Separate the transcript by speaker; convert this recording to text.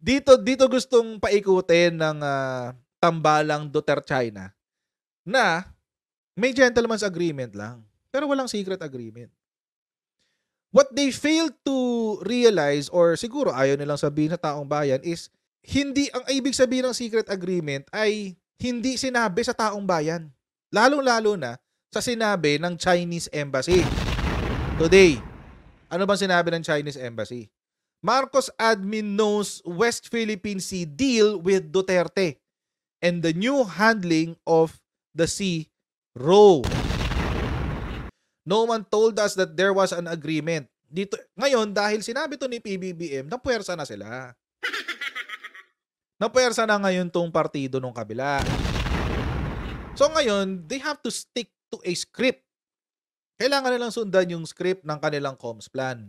Speaker 1: Dito gustong paikutin ng, tambalang Duterte-China na may gentleman's agreement lang, pero walang secret agreement. What they failed to realize or siguro ayaw nilang sabihin sa taong bayan is hindi ang ibig sabihin ng secret agreement ay hindi sinabi sa taong bayan. Lalong-lalo na sa sinabi ng Chinese Embassy. Today, ano bang sinabi ng Chinese Embassy? Marcos admin knows West Philippine Sea deal with Duterte and the new handling of the sea row. No one told us that there was an agreement. Dito ngayon dahil sinabi to ni PBBM, napuwersa na sila. Napuwersa na ngayon tong partido nung kabila. So ngayon, they have to stick to a script. Kailangan nilang sundan yung script ng kanilang comms plan.